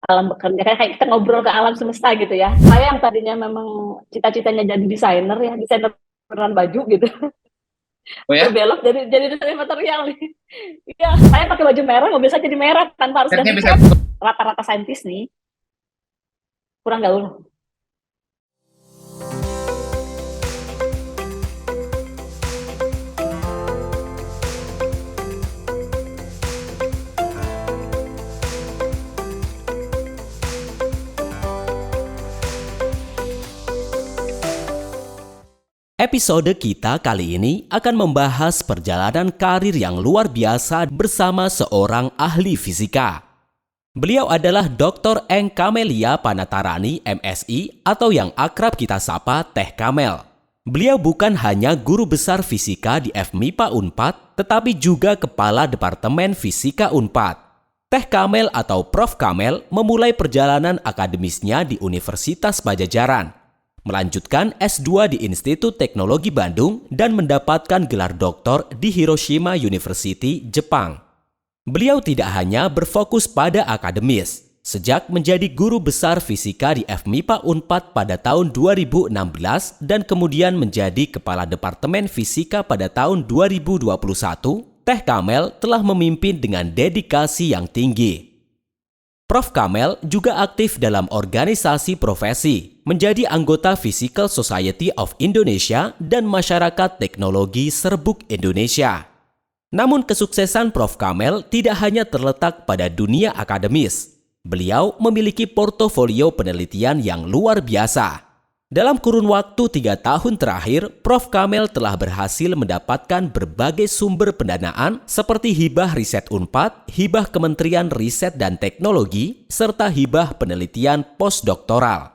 alam bekerja, kayak kita ngobrol ke alam semesta gitu ya. Saya yang tadinya memang cita-citanya jadi desainer ya, desainer beneran baju gitu, Oh ya, berbelok jadi desainer material nih. Iya, saya pakai baju merah, mobil saya jadi merah tanpa harus catnya ganti bisa. cat. Rata-rata saintis nih kurang gaul. Episode kita kali ini akan membahas perjalanan karir yang luar biasa bersama seorang ahli fisika. Beliau adalah Dr. Eng Kamelia Panatarani, MSI, atau yang akrab kita sapa Teh Kamel. Beliau bukan hanya guru besar fisika di FMIPA Unpad, tetapi juga Kepala Departemen Fisika Unpad. Teh Kamel atau Prof. Kamel memulai perjalanan akademisnya di Universitas Pajajaran, melanjutkan S2 di Institut Teknologi Bandung dan mendapatkan gelar doktor di Hiroshima University, Jepang. Beliau tidak hanya berfokus pada akademis. Sejak menjadi guru besar fisika di FMIPA Unpad pada tahun 2016 dan kemudian menjadi Kepala Departemen Fisika pada tahun 2021, Teh Kamel telah memimpin dengan dedikasi yang tinggi. Prof. Kamel juga aktif dalam organisasi profesi, menjadi anggota Physical Society of Indonesia dan Masyarakat Teknologi Serbuk Indonesia. Namun kesuksesan Prof. Kamel tidak hanya terletak pada dunia akademis. Beliau memiliki portofolio penelitian yang luar biasa. Dalam kurun waktu 3 tahun terakhir, Prof. Kamel telah berhasil mendapatkan berbagai sumber pendanaan seperti hibah riset Unpad, hibah Kementerian Riset dan Teknologi, serta hibah penelitian postdoktoral.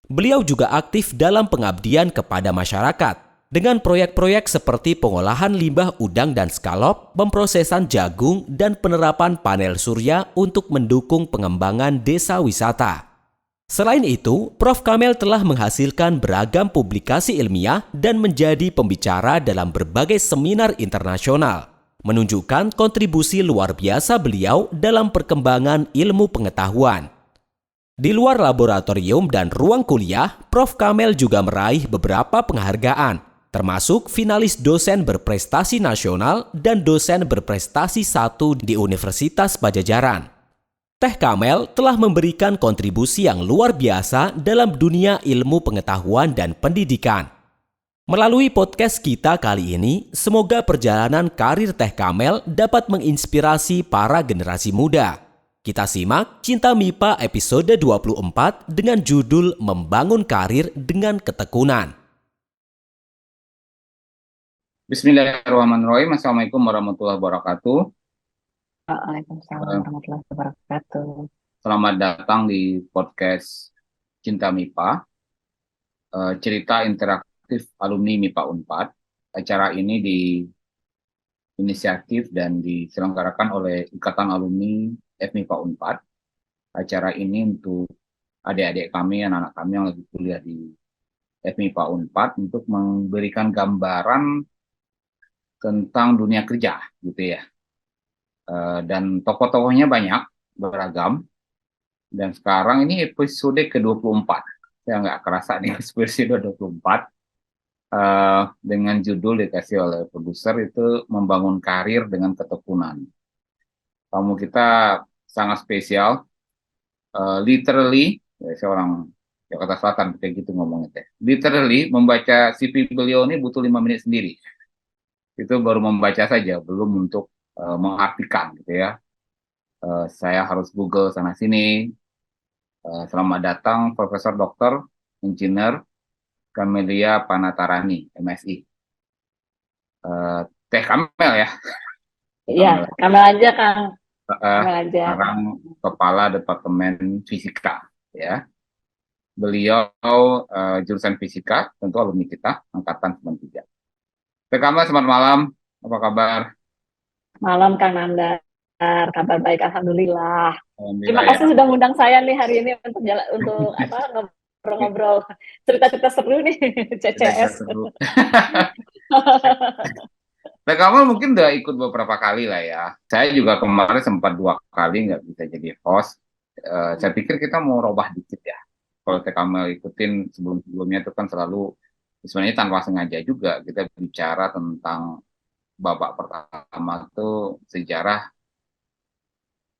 Beliau juga aktif dalam pengabdian kepada masyarakat dengan proyek-proyek seperti pengolahan limbah udang dan skalop, pemprosesan jagung, dan penerapan panel surya untuk mendukung pengembangan desa wisata. Selain itu, Prof. Kamel telah menghasilkan beragam publikasi ilmiah dan menjadi pembicara dalam berbagai seminar internasional, menunjukkan kontribusi luar biasa beliau dalam perkembangan ilmu pengetahuan. Di luar laboratorium dan ruang kuliah, Prof. Kamel juga meraih beberapa penghargaan, termasuk finalis dosen berprestasi nasional dan dosen berprestasi 1 di Universitas Pajajaran. Teh Kamel telah memberikan kontribusi yang luar biasa dalam dunia ilmu pengetahuan dan pendidikan. Melalui podcast kita kali ini, semoga perjalanan karir Teh Kamel dapat menginspirasi para generasi muda. Kita simak Cinta MIPA episode 24 dengan judul Membangun Karir dengan Ketekunan. Bismillahirrahmanirrahim. Assalamualaikum warahmatullahi wabarakatuh. Waalaikumsalam Eh, warahmatullahi wabarakatuh. Selamat datang di podcast Cinta MIPA, cerita interaktif alumni MIPA Unpad. Acara ini diinisiatif dan diselenggarakan oleh Ikatan Alumni FMIPA Unpad. Acara ini untuk adik-adik kami, anak-anak kami yang lagi kuliah di FMIPA Unpad untuk memberikan gambaran tentang dunia kerja, gitu ya. Dan tokoh-tokohnya banyak, beragam. Dan sekarang ini episode ke-24. Saya nggak kerasa nih episode 24. Dengan judul dikasih oleh produser itu Membangun Karir dengan Ketekunan. Tamu kita sangat spesial. Literally, saya orang Jakarta Selatan kayak gitu ngomongnya teh. Literally membaca CV beliau ini butuh 5 menit sendiri. Itu baru membaca saja, belum untuk mengartikan gitu ya. Saya harus Google sana sini. Selamat datang Profesor Dr. Engineer Kamelia Panatarani, MSI. Teh Kamel ya. Iya, Kamel. Kamel aja Kang, Eh, Kamel aja. Sekarang Kepala Departemen Fisika ya. Beliau jurusan fisika, tentu alumni kita angkatan 93. Teh Kamel, selamat malam. Apa kabar? Malam Kang Nandar, kabar baik Alhamdulillah. Terima Alhamdulillah ya. kasih sudah mengundang saya nih hari ini untuk apa ngobrol-ngobrol cerita-cerita seru nih Kita CCS. seru. Teh Kamel mungkin udah ikut beberapa kali lah ya. Saya juga kemarin sempat 2 kali nggak bisa jadi host. saya pikir kita mau robah dikit ya. Kalau TKML ikutin sebelum-sebelumnya itu kan selalu sebenarnya tanpa sengaja juga kita bicara tentang babak pertama tuh sejarah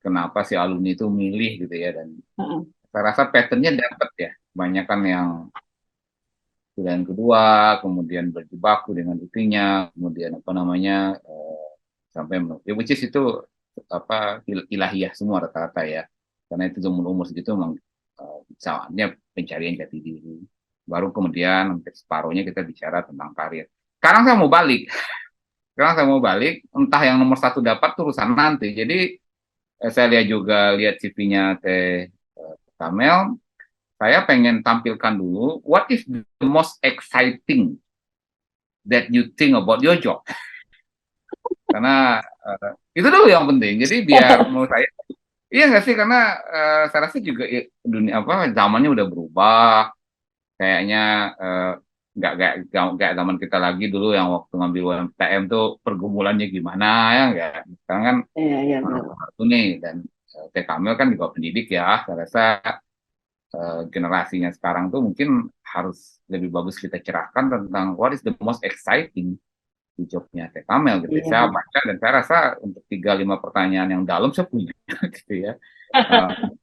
kenapa si alumni itu milih gitu ya, dan Mm-mm. saya rasa patternnya dapat ya. Banyak kan yang pilihan kedua, kemudian berjibaku dengan itunya, kemudian apa namanya sampai ya, which is itu apa ilahiyah semua rata-rata ya, karena itu umur segitu memang misalnya pencarian jati diri. Baru kemudian hampir separuhnya kita bicara tentang karir. Sekarang saya mau balik, entah yang nomor satu dapat tuh urusan nanti. Jadi saya lihat juga lihat CV-nya Teh Kamel, saya pengen tampilkan dulu what is the most exciting that you think about your job. Karena itu dulu yang penting. Jadi biar menurut saya, iya nggak sih, karena saya rasa juga dunia apa zamannya udah berubah. Kayaknya nggak zaman kita lagi dulu yang waktu ngambil UMTM tuh pergumulannya gimana ya nggak. Sekarang kan Iya, iya, benar. satu nih, dan Teh Kamil kan juga pendidik ya. Saya rasa generasinya sekarang tuh mungkin harus lebih bagus kita cerahkan tentang what is the most exciting di jobnya Teh Kamel gitu. Iya, Saya benar. baca dan saya rasa untuk 3-5 pertanyaan yang dalam saya punya gitu ya. Uh,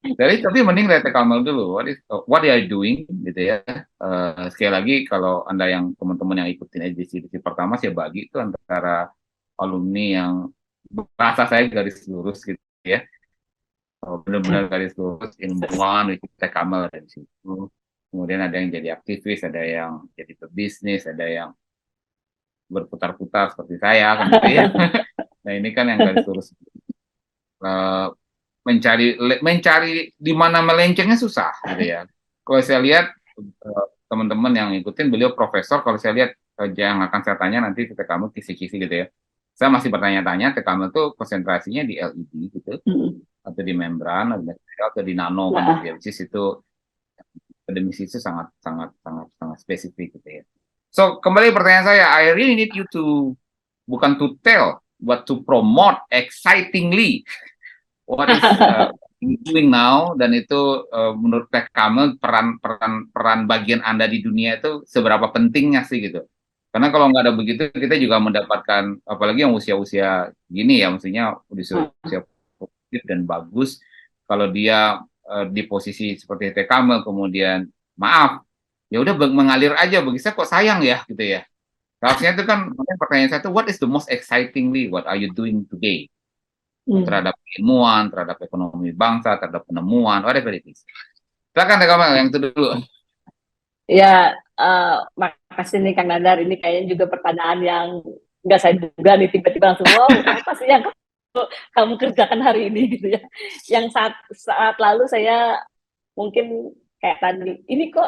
Jadi tapi mending dari Teh Kamel dulu. What are you doing gitu ya. Sekali lagi kalau Anda yang teman-teman yang ikutin edisi pertama saya bagi itu antara alumni yang bahasa saya garis lurus gitu ya. Benar-benar garis lurus ilmuwan itu Teh Kamel dari situ. Kemudian ada yang jadi aktivis, ada yang jadi pebisnis, ada yang berputar-putar seperti saya kan gitu ya. Nah ini kan yang garis lurus. Eh, mencari di mana melencengnya susah gitu ya. Kalau saya lihat teman-teman yang ngikutin beliau profesor, kalau saya lihat yang akan saya tanya nanti ketika kamu kisi-kisi gitu ya. Saya masih bertanya-tanya, kamu tuh konsentrasinya di LED gitu, Mm-mm. atau di membran, atau di nano kan gitu Nah, ya. Which is itu akademisi itu sangat sangat sangat sangat spesifik gitu ya. So kembali pertanyaan saya, I really need you to bukan to tell, but to promote excitingly what is doing now, dan itu menurut Teh Kamel peran bagian Anda di dunia itu seberapa pentingnya sih gitu. Karena kalau nggak ada begitu kita juga mendapatkan apalagi yang usia-usia gini ya, maksudnya usia produktif dan bagus, kalau dia di posisi seperti Teh Kamel kemudian maaf ya udah mengalir aja, bagi saya kok sayang ya gitu ya. Harusnya itu kan pertanyaan saya itu what is the most excitingly what are you doing today mm. terhadap ilmuwan, terhadap ekonomi bangsa, terhadap penemuan, whatever it is. Silakan Teh Kamel yang itu dulu. Ya, makasih nih Kang Nadar. Ini kayaknya juga pertanyaan yang nggak saya duga nih, tiba-tiba langsung, wow, apa sih yang kamu kerjakan hari ini gitu ya. Yang saat lalu saya mungkin kayak tadi, ini kok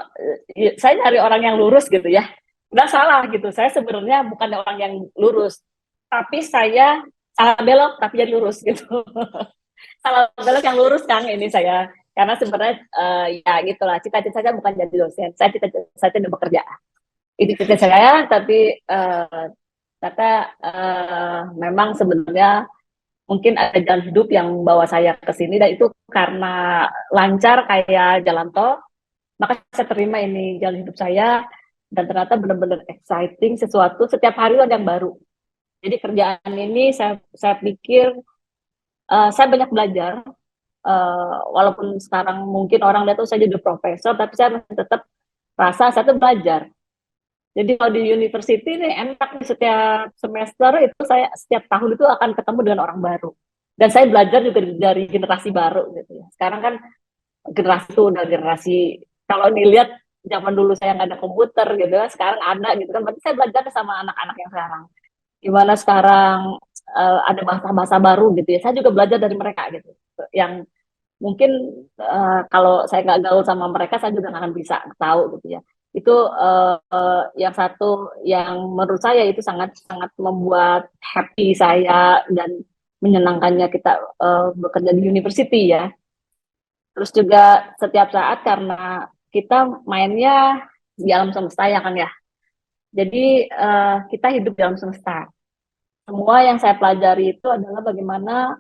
saya nyari orang yang lurus gitu ya. Udah salah gitu. Saya sebenarnya bukan orang yang lurus, tapi saya salah belok tapi jadi lurus gitu. Salah belok yang lurus Kang ini saya. Karena sebenarnya ya gitulah, cita-cita saya bukan jadi dosen. Saya tidak bekerja. Itu cita saya, tapi kata memang sebenarnya mungkin ada jalan hidup yang bawa saya ke sini, dan itu karena lancar kayak jalan tol, maka saya terima ini jalan hidup saya, dan ternyata benar-benar exciting, sesuatu setiap hari ada yang baru. Jadi kerjaan ini saya pikir saya banyak belajar, walaupun sekarang mungkin orang lihat tuh saya jadi profesor, tapi saya masih tetap rasa saya tuh belajar. Jadi kalau di university nih enak nih, setiap semester itu saya setiap tahun itu akan ketemu dengan orang baru. Dan saya belajar juga dari generasi baru gitu ya. Sekarang kan generasi itu udah generasi, kalau dilihat zaman dulu saya nggak ada komputer gitu ya, sekarang ada gitu kan. Berarti saya belajar sama anak-anak yang sekarang. Gimana sekarang ada bahasa-bahasa baru gitu ya. Saya juga belajar dari mereka gitu. Yang mungkin kalau saya nggak gaul sama mereka, saya juga nggak akan bisa tahu gitu ya. Itu yang satu yang menurut saya itu sangat sangat membuat happy saya dan menyenangkannya kita bekerja di university ya. Terus juga setiap saat karena kita mainnya di alam semesta ya Kang ya. Jadi kita hidup di alam semesta. Semua yang saya pelajari itu adalah bagaimana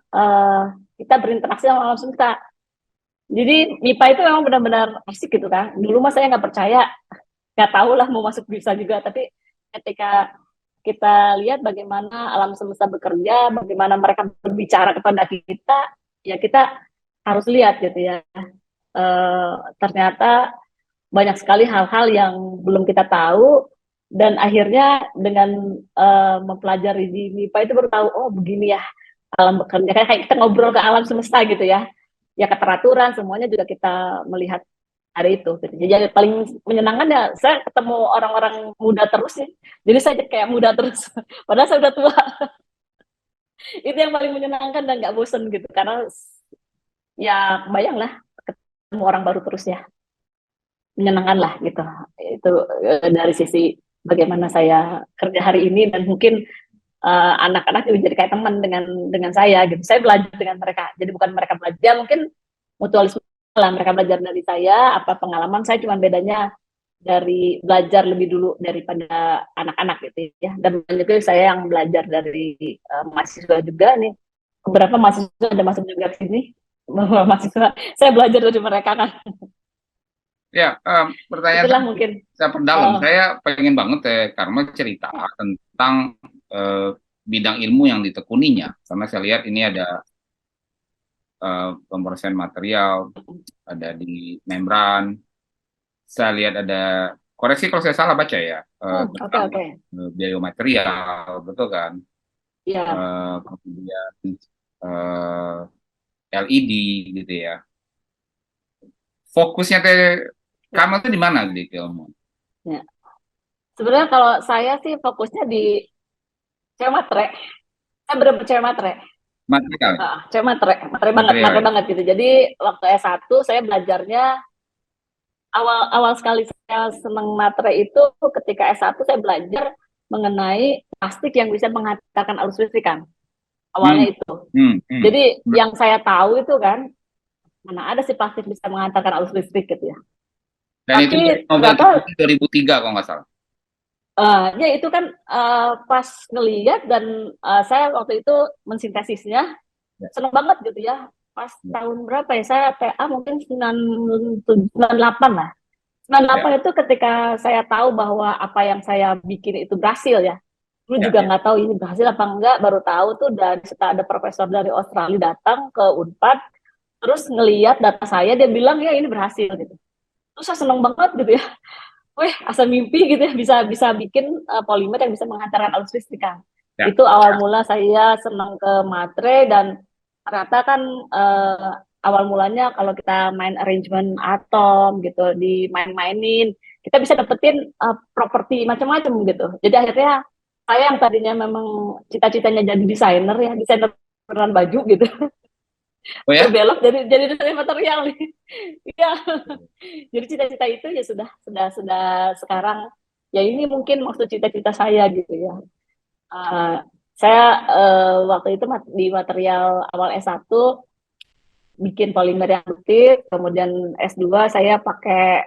kita berinteraksi dengan alam semesta. Jadi MIPA itu memang benar-benar asik gitu kan. Dulu mah saya nggak percaya, nggak tahu lah mau masuk bisa juga. Tapi ketika kita lihat bagaimana alam semesta bekerja, bagaimana mereka berbicara kepada kita, ya kita harus lihat gitu ya. Ternyata banyak sekali hal-hal yang belum kita tahu, dan akhirnya dengan mempelajari di MIPA itu baru tahu, oh begini ya alam bekerja. Kayak kita ngobrol ke alam semesta gitu ya. Ya keteraturan semuanya juga kita melihat hari itu. Jadi yang paling menyenangkan ya saya ketemu orang-orang muda terus ya. Jadi saya kayak muda terus. Padahal saya udah tua. Itu yang paling menyenangkan dan nggak bosen gitu. Karena ya bayang lah ketemu orang baru terus ya. Menyenangkan lah gitu. Itu dari sisi bagaimana saya kerja hari ini, dan mungkin anak-anak juga jadi kayak teman dengan saya gitu. Saya belajar dengan mereka. Jadi bukan mereka belajar, mungkin mutualisme lah, mereka belajar dari saya, apa pengalaman saya, cuma bedanya dari belajar lebih dulu daripada anak-anak gitu ya. Dan juga saya yang belajar dari mahasiswa juga nih. Beberapa mahasiswa ada masuk juga ke sini. Mahasiswa saya belajar dari mereka kan. Ya, pertanyaan Itulah mungkin. saya perdalam. Saya pengen banget Karma cerita tentang bidang ilmu yang ditekuninya. Karena saya lihat ini ada pemrosesan material, ada di membran. Saya lihat ada, koreksi kalau saya salah baca ya, tentang Oke. biomaterial, betul kan? Iya. Kemudian LED gitu ya. Fokusnya kamu tuh di mana di ilmu? Ya. Sebenarnya kalau saya sih fokusnya di cewek matre. Saya bener cewek matre. Material. Cewek matre Material. banget gitu. Jadi waktu S1 saya belajarnya, awal sekali saya senang matre itu ketika S1 saya belajar mengenai plastik yang bisa menghantarkan arus listrik kan. Awalnya itu. Jadi yang saya tahu itu kan, mana ada sih plastik bisa menghantarkan arus listrik gitu ya. Dan Tapi itu Nobel ternyata 2003 kalau nggak salah. ya itu kan pas ngeliat, dan saya waktu itu mensintesisnya seneng banget gitu ya. Pas tahun berapa ya, saya TA mungkin 98 lah. 98 itu ketika saya tahu bahwa apa yang saya bikin itu berhasil ya. Dulu juga nggak tahu ini berhasil apa enggak, baru tahu tuh dari setelah ada profesor dari Australia datang ke Unpad, terus ngeliat data saya, dia bilang ya ini berhasil gitu. Terus saya seneng banget gitu ya. Wih, asa mimpi gitu ya, bisa bikin polimer yang bisa menghantarkan arus listrik kan. Itu awal mula saya senang ke matre, dan ternyata kan awal mulanya kalau kita main arrangement atom gitu, dimain-mainin, kita bisa dapetin properti macam-macam gitu. Jadi akhirnya saya yang tadinya memang cita-citanya jadi desainer ya, desainer beneran baju gitu. Oh ya? Berbelok jadi desainer material nih. Iya. Jadi cita-cita itu ya sudah sekarang ya, ini mungkin maksud cita-cita saya gitu ya. Saya waktu itu di material awal S1 bikin polimer yang aktif, kemudian S2 saya pakai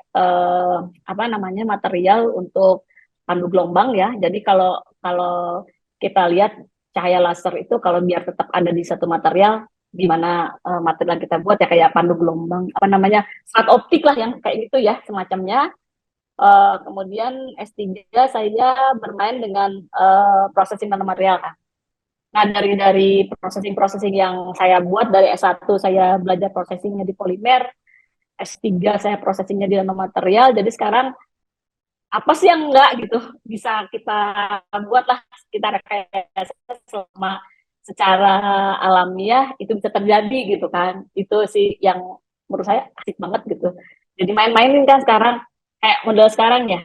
apa namanya material untuk pandu gelombang ya. Jadi kalau kalau kita lihat cahaya laser itu kalau biar tetap ada di satu material, di mana material yang kita buat ya kayak pandu gelombang, apa namanya, serat optik lah yang kayak gitu ya semacamnya. Kemudian S3 saya bermain dengan processing nanomaterial kan. Nah, dari processing yang saya buat dari S1 saya belajar processingnya di polimer, S3 saya processingnya di nanomaterial. Jadi sekarang apa sih yang enggak gitu bisa kita buat lah, kita rekayasa selama secara alamiah itu bisa terjadi gitu kan. Itu sih yang menurut saya asik banget gitu. Jadi main-mainin kan sekarang, kayak model sekarang ya.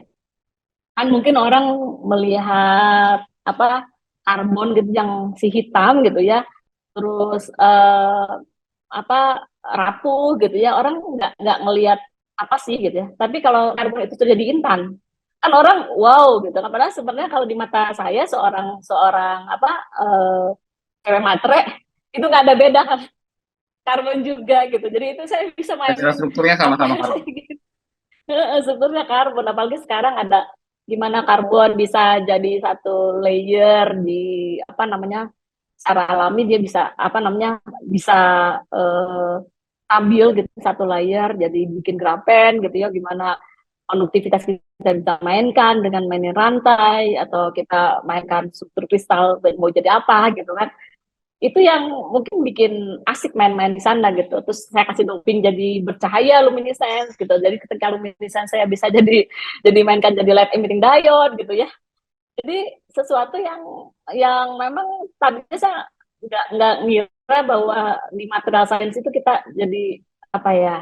Kan mungkin orang melihat apa karbon gitu yang si hitam gitu ya, terus apa rapuh gitu ya, orang nggak ngelihat apa sih gitu ya. Tapi kalau karbon itu terjadi intan, kan orang wow gitu. Padahal sebenarnya kalau di mata saya seorang seorang apa cewek matre itu nggak ada beda kan, karbon juga gitu. Jadi itu saya bisa main Strukturnya sama-sama karbon. gitu. Strukturnya karbon, apalagi sekarang ada gimana karbon bisa jadi satu layer di apa namanya secara alami, dia bisa apa namanya bisa stabil gitu, satu layer, jadi bikin grafen gitu ya, gimana konduktivitas kita bisa mainkan dengan mainin rantai, atau kita mainkan struktur kristal mau jadi apa gitu kan. Itu yang mungkin bikin asik main-main di sana gitu. Terus saya kasih doping jadi bercahaya luminescence gitu. Jadi ketika luminescence saya bisa jadi mainkan jadi LED emitting diode gitu ya. Jadi sesuatu yang memang tadinya saya nggak ngira bahwa di material science itu kita jadi apa ya,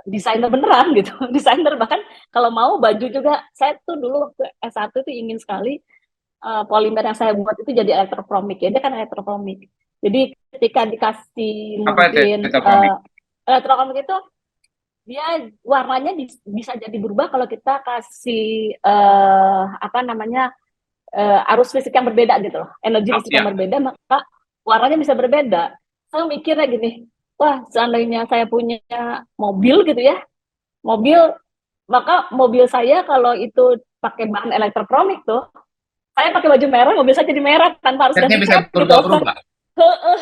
desainer beneran gitu. Desainer, bahkan kalau mau baju juga, saya tuh dulu waktu S1 itu ingin sekali polimer yang saya buat itu jadi elektrokromik ya, dia kan elektrokromik. Jadi ketika dikasih Apa itu mungkin elektronik? elektrokromik itu dia warnanya bisa jadi berubah kalau kita kasih apa namanya, arus listrik yang berbeda gitu loh, energi listrik yang Ya, berbeda, maka warnanya bisa berbeda. Saya mikirnya gini, wah seandainya saya punya mobil gitu ya, mobil, maka mobil saya kalau itu pakai bahan elektrokromik tuh, saya pakai baju merah, mobil saya jadi merah tanpa harus catnya ganti bisa cat gitu. berubah-berubah.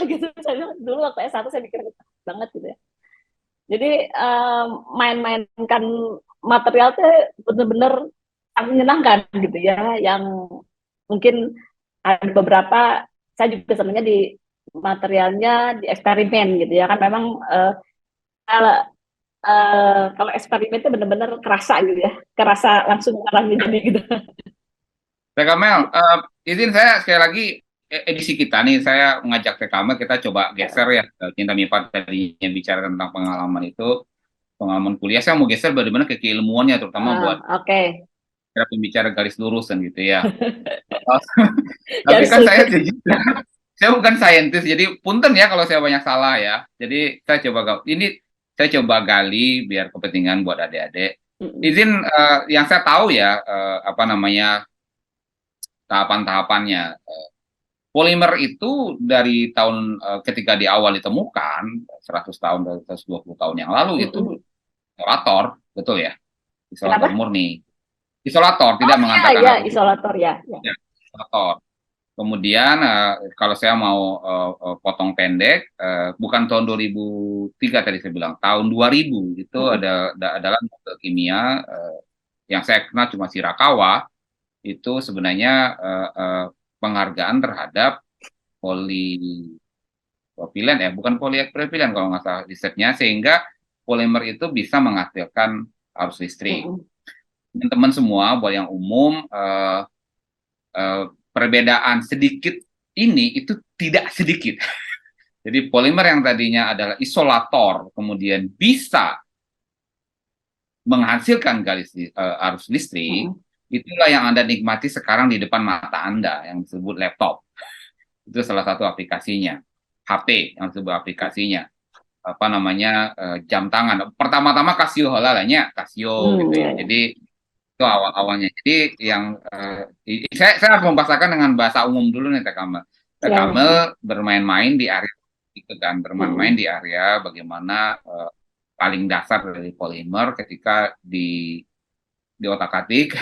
Gitu. Saya dulu waktu S1 saya mikir banget gitu ya. Jadi main-mainkan material tuh bener-bener sangat menyenangkan gitu ya. Yang mungkin ada beberapa, saya juga sebenarnya di materialnya di eksperimen gitu ya kan, memang kalau kalau eksperimen itu bener-bener kerasa gitu ya, kerasa langsung ngalamin jadi gitu. Teh Kamel, izin saya sekali lagi edisi kita nih, saya mengajak Teh Kamel, kita coba geser ya, Cinta Mipat tadinya bicara tentang pengalaman itu, pengalaman kuliah, saya mau geser bagaimana ke keilmuannya, terutama buat Oke. pembicara garis lurus dan gitu ya. Tapi Garis kan saya lurus. juga, saya bukan saintis, jadi punten ya kalau saya banyak salah ya. Jadi saya coba ini saya coba gali biar kepentingan buat adik-adik. Izin yang saya tahu ya, apa namanya, tahapan-tahapannya. Polimer itu dari tahun ketika di awal ditemukan 100 tahun, 120 tahun yang lalu itu isolator, betul ya? Isolator Kenapa? murni. Isolator, tidak Ya, menghantarkan ya, arus listrik. isolator ya. Ya. Ya, isolator. Kemudian kalau saya mau potong pendek, bukan tahun 2003 tadi saya bilang, tahun 2000 itu adalah model kimia yang saya kenal cuma Shirakawa, itu sebenarnya penghargaan terhadap polipropilen ya, bukan poliekripilen kalau nggak salah risetnya, sehingga polimer itu bisa menghasilkan arus listrik. Teman-teman semua, buat yang umum, perbedaan sedikit ini itu tidak sedikit. Jadi polimer yang tadinya adalah isolator, kemudian bisa menghasilkan arus listrik, itulah yang Anda nikmati sekarang di depan mata Anda, yang disebut laptop. Itu salah satu aplikasinya. HP yang disebut aplikasinya. Apa namanya, jam tangan. Pertama-tama Casio halalanya, Casio gitu ya. Jadi itu awal-awalnya. Jadi yang saya harus membahasakan dengan bahasa umum dulu nih, Teh Kamel. Teh Kamel bermain-main di area itu kan, bermain-main di area bagaimana paling dasar dari polimer ketika di otak-atik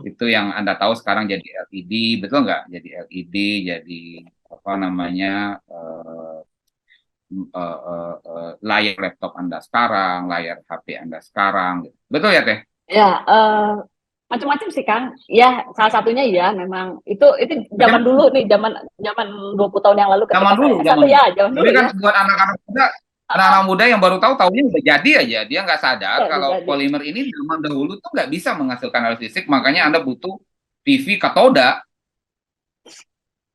itu yang Anda tahu sekarang jadi LED, betul nggak? Jadi LED, jadi apa namanya, layar laptop Anda sekarang, layar HP Anda sekarang, betul ya Teh? Ya, macam-macam sih Kang. Ya, salah satunya ya memang itu zaman dulu nih, zaman 20 tahun yang lalu ketika Zaman dulu, saya zaman S1 dulu. ya, zaman Tapi dulu kan ya. buat anak-anak muda yang baru tahunya udah jadi aja, dia nggak sadar kalau Jadi. polimer ini zaman dahulu tuh nggak bisa menghasilkan arus listrik, makanya Anda butuh PV katoda.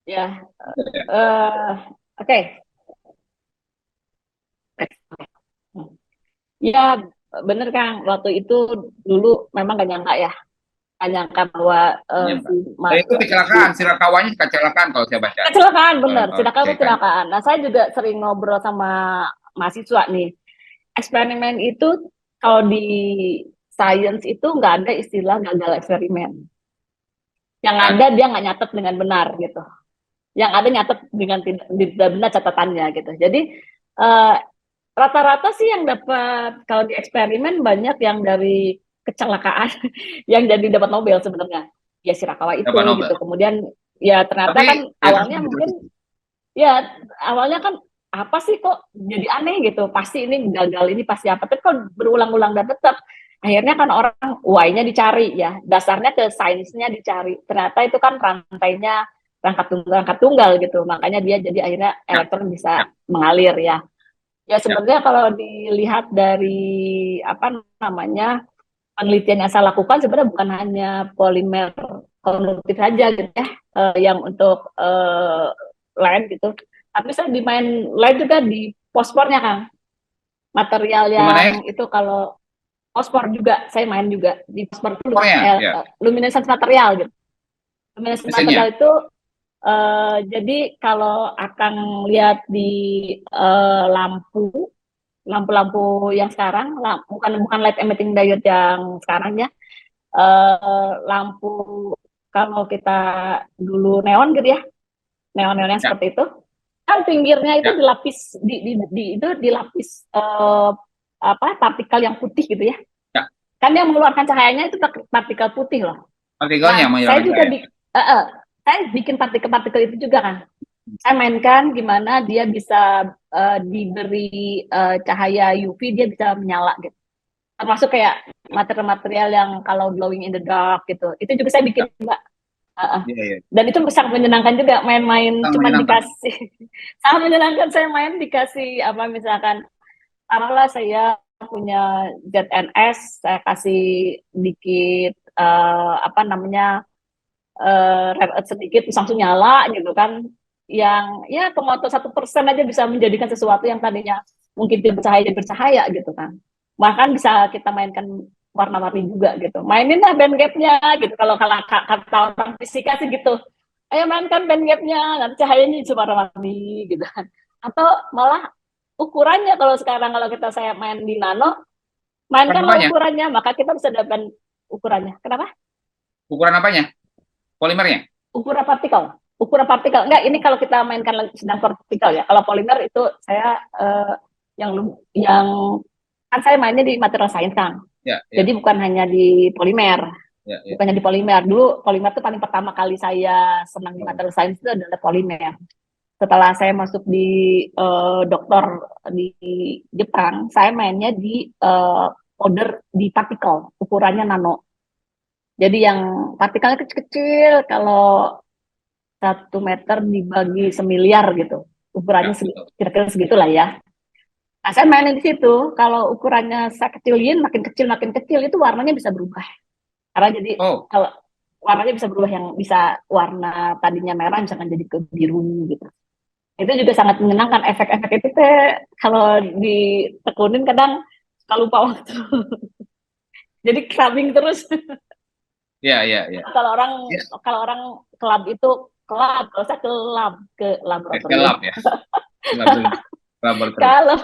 Ya, oke. Ya, bener Kang. Waktu itu dulu memang gak nyangka ya, gak nyangka bahwa Itu kecelakaan, Shirakawanya kecelakaan kalau saya baca. Kecelakaan, bener. Shirakawa kecelakaan. Nah, saya juga sering ngobrol sama mahasiswa nih. Eksperimen itu kalau di science itu nggak ada istilah gagal eksperimen. Yang ada dia nggak nyatet dengan benar gitu. Yang ada nyatet dengan tidak benar catatannya gitu. Jadi rata-rata sih yang dapat kalau di eksperimen banyak yang dari kecelakaan yang jadi dapat Nobel sebenarnya. Ya Shirakawa itu gitu. Kemudian ya ternyata kan awalnya mungkin ya awalnya kan apa sih kok jadi aneh gitu, pasti ini gagal, ini pasti apa, tapi kok berulang-ulang dan tetap akhirnya kan orang why-nya dicari ya, dasarnya ke sainsnya dicari, ternyata itu kan rantainya rangkap tunggal gitu, makanya dia jadi akhirnya Ya, elektron ya, bisa mengalir ya. Ya ya. sebenarnya kalau dilihat dari apa namanya penelitian yang saya lakukan sebenarnya bukan hanya polimer konduktif saja gitu ya, yang untuk led gitu, tapi saya di main led juga di fosfornya Kang, material Gimana yang ya? itu kalau fosfor juga saya main juga di fosfor itu Skornya? Ya, luminescence material gitu. Luminescence mesinnya. material itu jadi kalau akan lihat di lampu-lampu yang sekarang, bukan bukan light emitting diode yang sekarang ya, lampu kalau kita dulu neon gitu ya, neon-neon yang Ya, seperti itu, kan pinggirnya itu ya, dilapis itu dilapis apa partikel yang putih gitu ya. ya. Kan yang mengeluarkan cahayanya itu partikel putih loh. Partikelnya Nah, saya menghilangkan juga cahaya. saya bikin partikel-partikel itu juga kan. Saya mainkan gimana dia bisa diberi cahaya UV dia bisa menyala gitu. Termasuk kayak material-material yang kalau glowing in the dark gitu. Itu juga saya Ya, bikin Mbak. iya, iya. Dan itu sangat menyenangkan juga main-main, Sangat cuman menyenangkan. dikasih sangat menyenangkan saya main dikasih apa misalkan taruhlah saya punya ZNS, saya kasih dikit apa namanya red earth sedikit terus langsung nyala gitu kan, yang ya pemotor 1% aja bisa menjadikan sesuatu yang tadinya mungkin tidak bercahaya jadi bercahaya gitu kan, bahkan bisa kita mainkan warna-warni juga gitu, mainin lah band gapnya gitu, kalau kata orang fisika sih gitu, ayo mainkan band gapnya nanti cahayanya bisa warna-warni gitu kan, atau malah ukurannya kalau sekarang kalau kita saya main di nano, mainkanlah Apanya? ukurannya maka kita bisa dapat ukurannya. Kenapa? Ukuran apanya? Polimernya? Ukuran partikel enggak, ini kalau kita mainkan sedang partikel ya, kalau polimer itu saya yang kan saya mainnya di material science Kang, Ya, ya, jadi bukan hanya di polimer, ya, ya. bukannya di polimer dulu, polimer itu paling pertama kali saya senang di Oh, material science itu adalah polimer. Setelah saya masuk di dokter di Jepang, saya mainnya di powder di partikel ukurannya nano, jadi yang partikelnya kecil-kecil, kalau 1 meter dibagi semiliar gitu. Ukurannya ya, betul. kira-kira segitulah ya. Nah, saya mainin di situ. Kalau ukurannya saya kecilin, makin kecil itu warnanya bisa berubah. Karena jadi Oh, kalau warnanya bisa berubah, yang bisa warna tadinya merah misalkan jadi ke biru gitu. Itu juga sangat menyenangkan, efek-efek itu teh kalau ditekunin kadang suka lupa waktu. Jadi clubbing terus. ya, ya, ya. kalau orang Ya, kalau orang kelab itu kelab, kalau saya ke ke laboratorium. lab ya. Laboratorium. Laboratorium. Kalau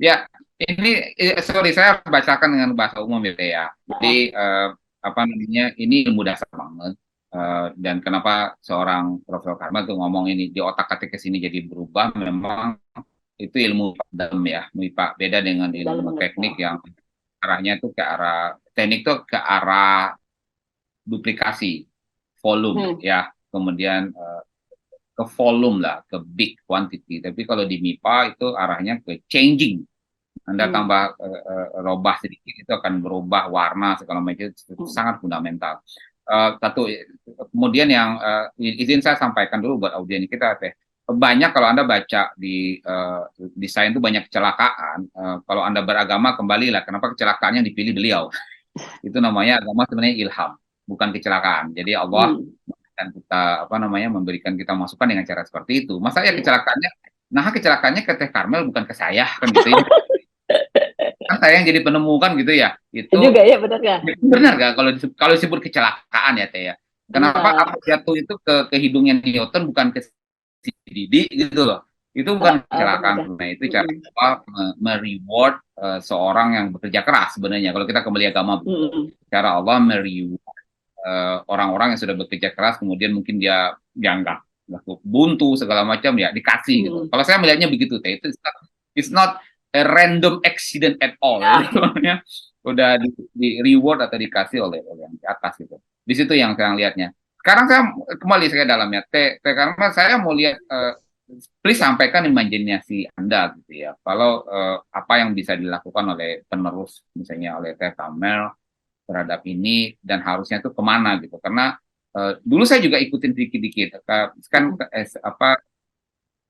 Ya, ini sorry saya bacakan dengan bahasa umum ya, Teh, ya. Jadi apa namanya? Ini ilmu dasar banget. Dan kenapa seorang Profesor Karma tuh ngomong ini di otak-atik ke sini jadi berubah, memang itu ilmu dalam ya, MIPA beda dengan ilmu dalam teknik yang arahnya tuh ke arah teknik tuh ke arah duplikasi volume ya, kemudian ke volume lah, ke big quantity. Tapi kalau di MIPA itu arahnya ke changing. Anda tambah robah sedikit itu akan berubah warna segala macam, itu sangat fundamental. Satu, kemudian yang izin saya sampaikan dulu buat audiens kita, Teh. Banyak kalau Anda baca di desain itu banyak kecelakaan. Kalau Anda beragama kembalilah, kenapa kecelakaan yang dipilih beliau? Itu namanya agama sebenarnya ilham, bukan kecelakaan. Jadi Allah dan kita apa namanya memberikan kita masukan dengan cara seperti itu. Masa ya kecelakaannya, nah kecelakaannya ke Teh Karmel bukan ke saya kan gitu ya. Kan saya yang jadi penemu kan gitu ya. Itu juga ya, benar ya. benar gak kalau disebut kecelakaan ya Teh ya. Kenapa Benar. aku jatuh itu ke hidungnya Newton bukan ke si Didi gitu loh. Itu bukan Benar kecelakaan ya. sebenarnya. Itu cara apa mereward seorang yang bekerja keras sebenarnya. Kalau kita kembali agama, cara Allah mereward orang-orang yang sudah bekerja keras, kemudian mungkin dia nggak buntu segala macam ya dikasih gitu. Kalau saya melihatnya begitu, Teh. Itu it's not a random accident at all. Ya. Itu namanya udah di reward atau dikasih oleh yang di atas gitu. Di situ yang saya lihatnya. Sekarang saya kembali saya dalamnya. Teh karena saya mau lihat please sampaikan imajinasi Anda gitu ya. Kalau apa yang bisa dilakukan oleh penerus, misalnya oleh Teh Kamel terhadap ini dan harusnya itu kemana gitu. Karena dulu saya juga ikutin dikit-dikit. Kan apa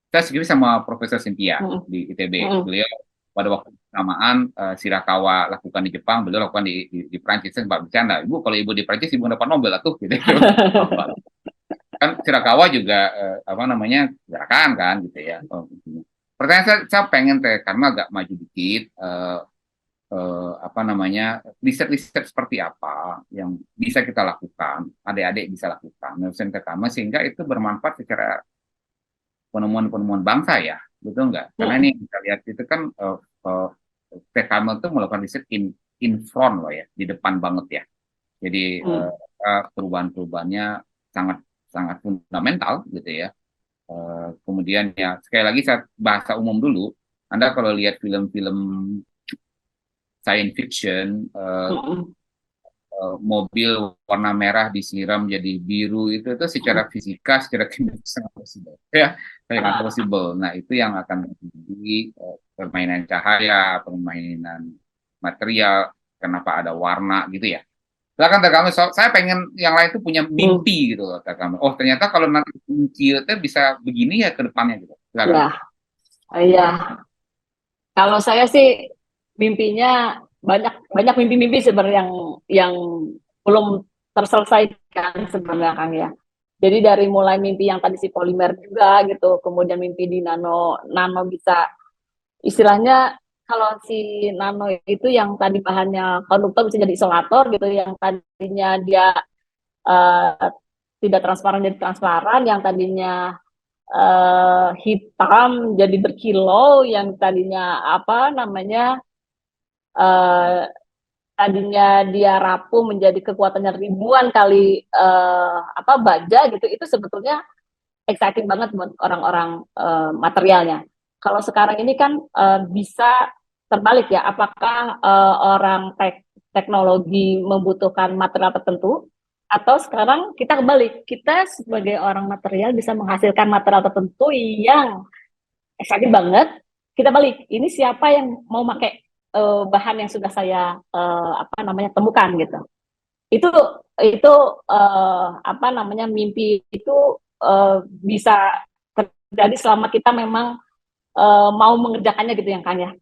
saya sendiri sama Profesor Cynthia Mm, di ITB. mm, Beliau pada waktu bersamaan Shirakawa lakukan di Jepang, beliau lakukan di Prancis. Saya sempat bercanda, Ibu kalau Ibu di Prancis Ibu dapat Nobel lah tuh gitu. Kan Shirakawa juga apa namanya gerakan kan gitu ya. Pertanyaan saya pengen Teh karena agak maju dikit apa namanya riset-riset seperti apa yang bisa kita lakukan, adik-adik bisa lakukan, dosen pertama sehingga itu bermanfaat secara penemuan-penemuan bangsa ya, betul nggak? Karena mm, ini kita lihat itu kan PKM itu melakukan riset in front loh ya, di depan banget ya. Jadi mm. perubahan-perubahannya sangat sangat fundamental gitu ya. Kemudian ya sekali lagi saya bahasa umum dulu. Anda kalau lihat film-film science fiction, Mm-mm. mobil warna merah disiram jadi biru itu secara fisika, secara kimia sangat possible ya, sangat Ah, possible. Nah itu yang akan menjadi permainan cahaya, permainan material, kenapa ada warna gitu ya. Silakan Kak Kamil, saya pengen yang lain itu punya mm. mimpi gitu loh Kak Kamil. Oh ternyata kalau nanti kecilnya bisa begini ya ke depannya gitu. Silakan. Ya, iya. Kalau saya sih mimpinya banyak banyak mimpi-mimpi sebenarnya yang belum terselesaikan sebenarnya Kang ya. Jadi dari mulai mimpi yang tadi si polimer juga gitu, kemudian mimpi di nano nano bisa istilahnya kalau si nano itu yang tadi bahannya konduktor bisa jadi isolator gitu, yang tadinya dia eh, tidak transparan jadi transparan, yang tadinya hitam jadi berkilau, yang tadinya apa namanya eh, tadinya dia rapuh menjadi kekuatannya ribuan kali apa baja gitu, itu sebetulnya exciting banget buat orang-orang materialnya. Kalau sekarang ini kan bisa terbalik ya, apakah orang teknologi membutuhkan material tertentu, atau sekarang kita kebalik, kita sebagai orang material bisa menghasilkan material tertentu yang exciting banget. Kita balik, ini siapa yang mau pakai bahan yang sudah saya apa namanya temukan gitu. Itu itu apa namanya mimpi itu bisa terjadi selama kita memang mau mengerjakannya gitu yang Kang ya.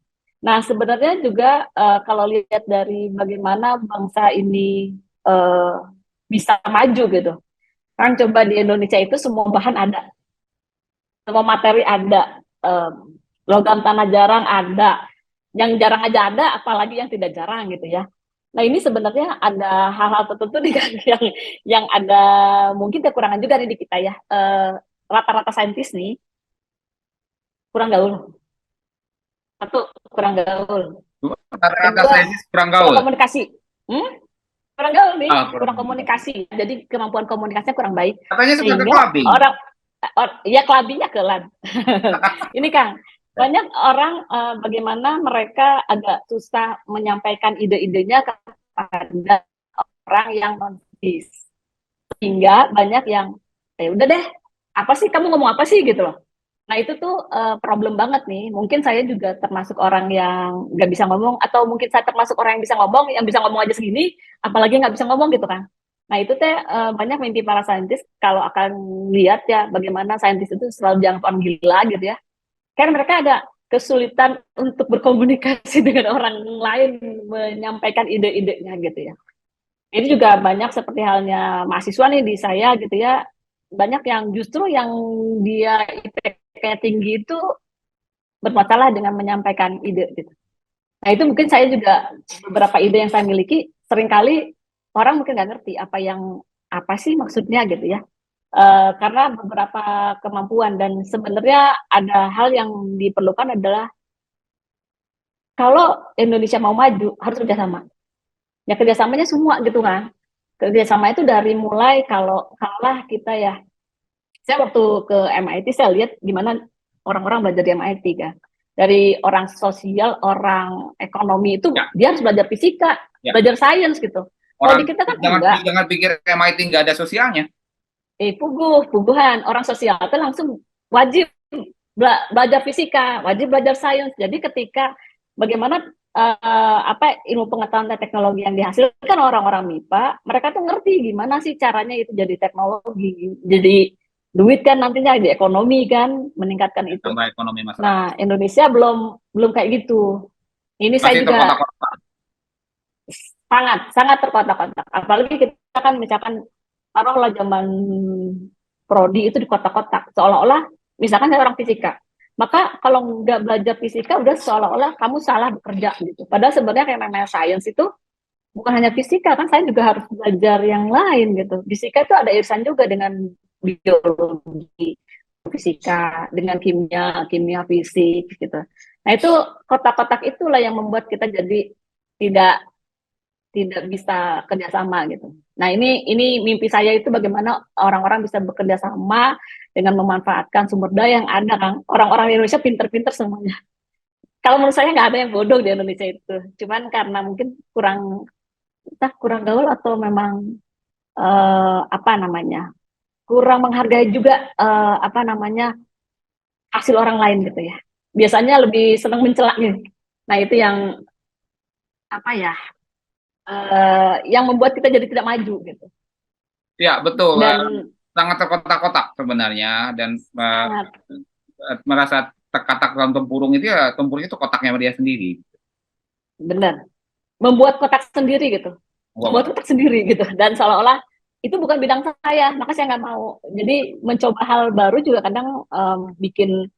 Nah sebenarnya juga kalau lihat dari bagaimana bangsa ini uh, bisa maju gitu. Kan coba di Indonesia itu semua bahan ada, semua materi ada, logam tanah jarang ada, yang jarang aja ada, apalagi yang tidak jarang gitu ya. Nah ini sebenarnya ada hal-hal tertentu nih kan yang ada mungkin kekurangan juga nih di kita ya. Rata-rata saintis nih kurang gaul. Satu, kurang gaul. Kata-kata Kedua, saya ini kurang kurang gaul. komunikasi. Hmm? Kurang gaul nih, Kurang kurang gaul. komunikasi. Jadi kemampuan komunikasinya kurang baik. Katanya suka ke Sehingga clubbing. orang, ya kelabingnya kelan. Ini Kang, banyak orang bagaimana mereka agak susah menyampaikan ide-idenya kepada orang yang non sehingga banyak yang udah deh, apa sih kamu ngomong apa sih gitu loh. Nah itu tuh problem banget nih. Mungkin saya juga termasuk orang yang nggak bisa ngomong, atau mungkin saya termasuk orang yang bisa ngomong aja segini, apalagi nggak bisa ngomong gitu kan. Nah itu teh banyak mimpi para saintis kalau akan lihat ya bagaimana saintis itu selalu dianggap orang gila gitu ya. Karena mereka ada kesulitan untuk berkomunikasi dengan orang lain, menyampaikan ide-idenya gitu ya. Ini juga banyak seperti halnya mahasiswa nih di saya gitu ya, banyak yang justru yang dia IPK tinggi itu bermasalah dengan menyampaikan ide gitu. Nah itu mungkin saya juga beberapa ide yang saya miliki seringkali orang mungkin nggak ngerti apa sih maksudnya gitu ya. Karena beberapa kemampuan, dan sebenarnya ada hal yang diperlukan adalah kalau Indonesia mau maju harus kerjasama. Ya kerjasamanya semua gitu kan. Kerjasama itu dari mulai kalau kita ya, saya waktu ke MIT saya lihat gimana orang-orang belajar di MIT kan. Dari orang sosial, orang ekonomi itu Ya, dia harus belajar fisika, ya. belajar sains gitu. Kalau di Orang kita kan jangan enggak. jangan pikir MIT nggak ada sosialnya. Puguhan. Orang sosial itu langsung wajib belajar fisika, wajib belajar sains. Jadi ketika bagaimana ilmu pengetahuan dan teknologi yang dihasilkan orang-orang MIPA, mereka tuh ngerti gimana sih caranya itu jadi teknologi, jadi duit kan nantinya di ekonomi kan, meningkatkan itu. Tambah ekonomi masyarakat. Nah, Indonesia belum kayak gitu. Ini saya Masih juga terkotak-kotak. sangat terkotak-kotak. Apalagi kita kan misalkan taruhlah zaman prodi itu di kotak-kotak, seolah-olah misalkan saya orang fisika, maka kalau nggak belajar fisika udah seolah-olah kamu salah bekerja gitu. Padahal sebenarnya kayak namanya sains itu bukan hanya fisika kan, saya juga harus belajar yang lain gitu. Fisika itu ada irisan juga dengan biologi, fisika, dengan kimia fisik gitu. Nah itu kotak-kotak itulah yang membuat kita jadi tidak tidak bisa kerjasama gitu. Nah ini mimpi saya itu bagaimana orang-orang bisa bekerja sama dengan memanfaatkan sumber daya yang ada kan. Orang-orang di Indonesia pinter-pinter semuanya. Kalau menurut saya nggak ada yang bodoh di Indonesia itu. Cuman karena mungkin kurang gaul atau memang apa namanya kurang menghargai juga hasil orang lain gitu ya. Biasanya lebih senang mencela nih. Nah itu yang apa ya yang membuat kita jadi tidak maju gitu. Ya, betul. Dan Sangat terkotak-kotak sebenarnya, dan sangat merasa terkatak dalam tempurung itu, ya tempurung itu kotaknya dia sendiri. benar. Membuat kotak sendiri gitu. Membuat kotak sendiri gitu. Dan seolah-olah itu bukan bidang saya, maka saya nggak mau. Jadi mencoba hal baru juga kadang bikin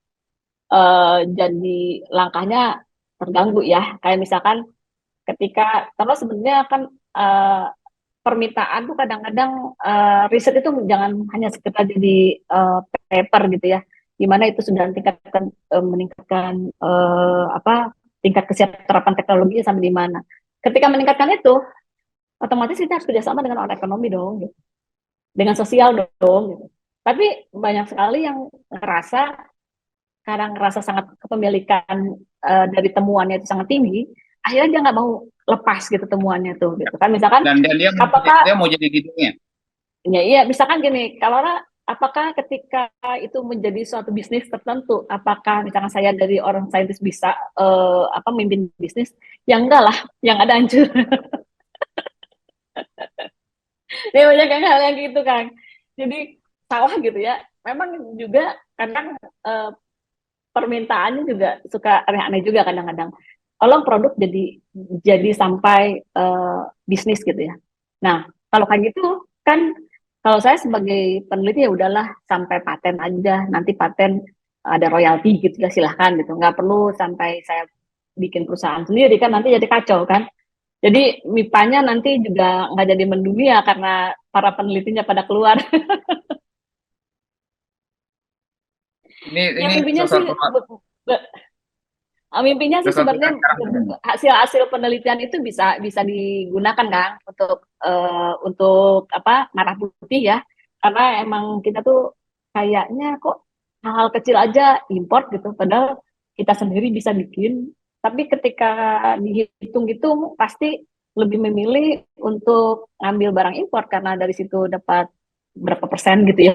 jadi langkahnya terganggu ya. Kayak misalkan ketika terus sebenarnya kan permintaan tuh kadang-kadang riset itu jangan hanya sekedar jadi paper gitu ya, dimana itu sudah meningkatkan tingkat kesiapan teknologi sampai di mana. Ketika meningkatkan itu, otomatis kita harus kerjasama dengan orang ekonomi dong, gitu. Dengan sosial dong. Gitu. Tapi banyak sekali yang ngerasa sangat kepemilikan dari temuannya itu sangat tinggi, akhirnya dia nggak mau lepas gitu temuannya tuh gitu kan, misalkan Dan dia apakah mau jadi hidungnya. ya iya misalkan gini, kalau apakah ketika itu menjadi suatu bisnis tertentu, apakah misalkan saya dari orang saintis bisa memimpin bisnis, yang enggak lah, yang ada hancur. Ya banyak yang hal yang gitu kan, jadi salah gitu ya, memang juga kadang permintaannya juga suka aneh-aneh juga kadang-kadang. Tolong produk jadi sampai bisnis gitu ya. Nah, kalau kayak gitu kan, kalau saya sebagai peneliti ya udahlah sampai paten aja. Nanti paten ada royalti gitu ya, silahkan gitu. Nggak perlu sampai saya bikin perusahaan sendiri kan, nanti jadi kacau kan. Jadi MIPA-nya nanti juga nggak jadi mendunia karena para penelitinya pada keluar. Ya Ini mimpinya sih sesuatu mimpinya sih sesuatu sebenarnya hasil penelitian itu bisa digunakan kan untuk apa merah putih ya, karena emang kita tuh kayaknya kok hal-hal kecil aja import gitu, padahal kita sendiri bisa bikin. Tapi ketika dihitung-hitung pasti lebih memilih untuk ngambil barang import karena dari situ dapat berapa persen gitu ya.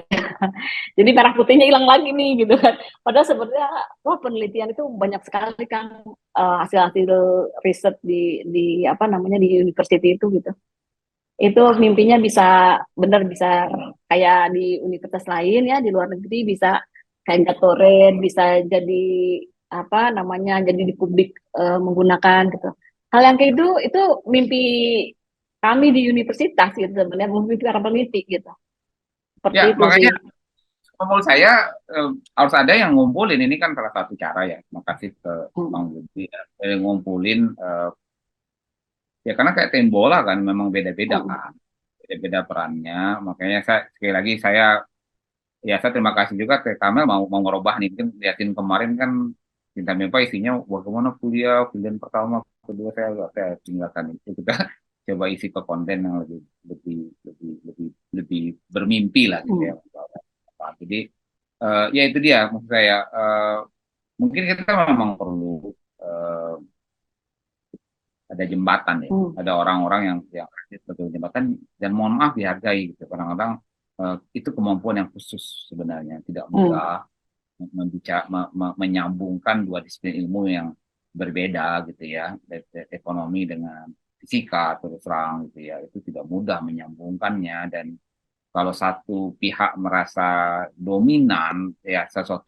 Jadi merah putihnya hilang lagi nih gitu kan. Padahal sebenarnya wah penelitian itu banyak sekali kan hasil-hasil riset di apa namanya di university itu gitu. Itu mimpinya bisa benar bisa kayak di universitas lain ya di luar negeri, bisa kayak Gatorade, bisa jadi apa namanya jadi di publik menggunakan gitu. Hal yang kayak itu mimpi kami di universitas gitu sebenarnya, mimpi para peneliti gitu. Seperti ya, itu sih. makanya menurut saya harus ada yang ngumpulin. Ini kan salah satu cara ya. Makasih ke Bang Budi ya. Ngumpulin ya, karena kayak tim bola kan memang beda-beda kan. Beda-beda perannya. Makanya sekali lagi saya terima kasih juga ke Kamel mau ngerubah nih. Mungkin liatin kemarin kan Cinta Mimpi isinya bagaimana pilihan pertama, kedua, saya tinggalkan itu, kita coba isi ke konten yang lebih bermimpi lah gitu ya. Jadi ya itu dia maksud saya, mungkin kita memang perlu ada jembatan ya, ada orang-orang yang sebagai jembatan, dan mohon maaf dihargai gitu. Kadang-kadang itu kemampuan yang khusus sebenarnya, tidak mudah. menyambungkan dua disiplin ilmu yang berbeda gitu ya, ekonomi dengan fisika terus terang gitu ya, itu tidak mudah menyambungkannya. Dan kalau satu pihak merasa dominan, ya satu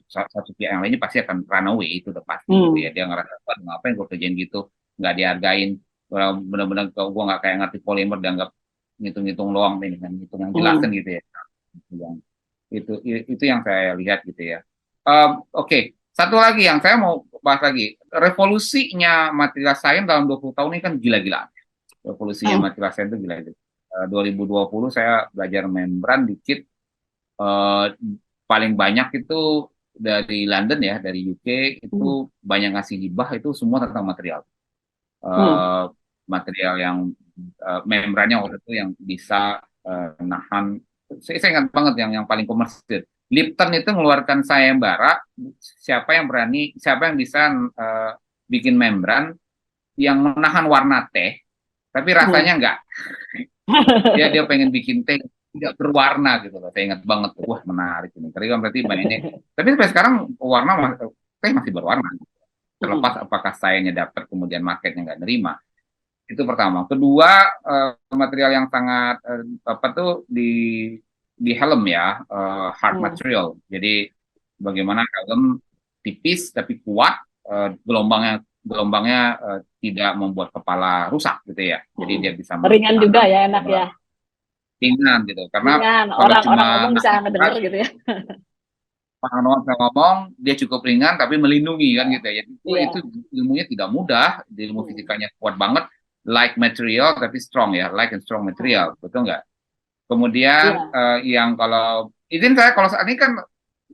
pihak yang lainnya pasti akan run away, itu udah pasti gitu ya. Dia ngerasa, "Wah, ngapain gue kerjain gitu, nggak dihargain, benar-benar gue nggak kayak ngerti polimer, dianggap ngitung-ngitung doang nih, dengan hitung yang jelasin gitu ya." Yang itu yang saya lihat gitu ya. Oke. Satu lagi yang saya mau bahas lagi, revolusinya material science dalam 20 tahun ini kan gila-gilaan. Revolusinya material science itu gila-gila. 2020 saya belajar membran dikit, paling banyak itu dari London ya, dari UK, itu banyak ngasih hibah, itu semua tentang material. Material yang membrannya waktu itu yang bisa nahan, saya ingat banget yang paling komersil. Lipton itu mengeluarkan sayembara, siapa yang bisa bikin membran yang menahan warna teh, tapi rasanya enggak. Dia pengen bikin teh tidak berwarna gitu loh. Saya ingat banget, wah menarik ini. Karena kan berarti ini. Tapi sampai sekarang teh masih berwarna. Terlepas apakah sayanya dapat kemudian marketnya nggak nerima. Itu pertama. Kedua, material yang sangat apa tuh di helm ya, hard material. Jadi bagaimana helm tipis tapi kuat, gelombangnya tidak membuat kepala rusak gitu ya. Jadi dia bisa ringan juga ya, enak ya. Ringan gitu. Karena ringan, kalau orang ngomong bisa ngedenger gitu ya. Orang ngomong dia cukup ringan tapi melindungi kan gitu ya. Itu ilmunya tidak mudah, ilmu fisikanya kuat banget, light material tapi strong ya, light and strong material, betul nggak? Kemudian yang kalau izin saya, kalau saat ini kan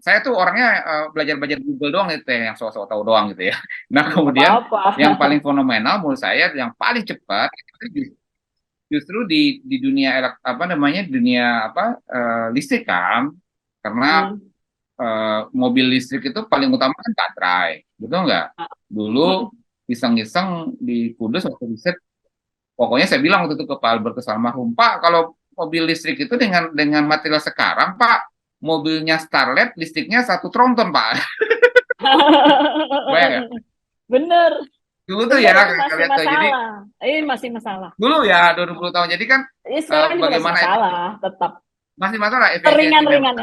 saya tuh orangnya belajar Google doang gitu ya, yang sok-sok tahu doang gitu ya. Nah kemudian yang paling fenomenal menurut saya, yang paling cepat justru di dunia dunia listrik kan, karena mobil listrik itu paling utama kan baterai, betul nggak? Dulu iseng-iseng di Kudus waktu riset, pokoknya saya bilang waktu itu ke Pak Albertus almarhum, "Pak, kalau mobil listrik itu dengan material sekarang, Pak, mobilnya Starlet listriknya 1 tronton, Pak." Bayang ya? Bener. Dulu tuh ya, masih masalah. Jadi, masih masalah. Dulu ya, 20 tahun. Jadi kan bagaimana masih masalah, tetap. Masih masalah